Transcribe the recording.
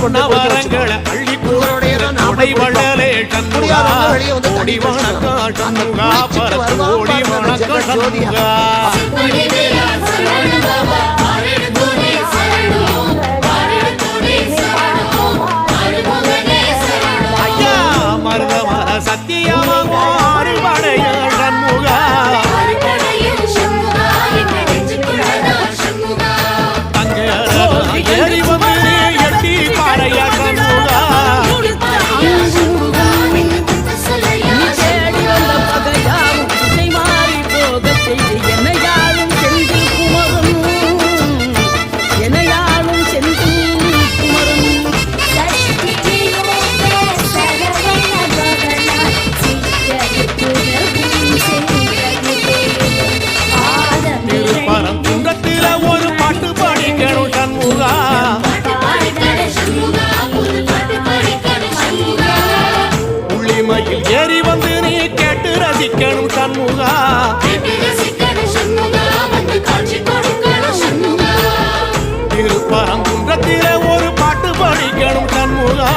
வரங்களை அள்ளி கூடை வள்ளலே சண்முகா ஓடி வணக்கா சண்முகா பரத்து ஓடி வணக்கா சண்முகா ஐயா மருதமர சத்தியமா அறுபடைய சண்முகா தங்க ஏறி வந்து எட்டி பாறையா சண்முகா ஒரு பாட்டு பாடிக்கணும் சண்முகா உள்ளிமையில் ஏறி வந்து நீ கேட்டு ரசிக்கணும் சண்முகா திருப்பரங்குன்றத்தில ஒரு பாட்டு பாடிக்கணும் சண்முகா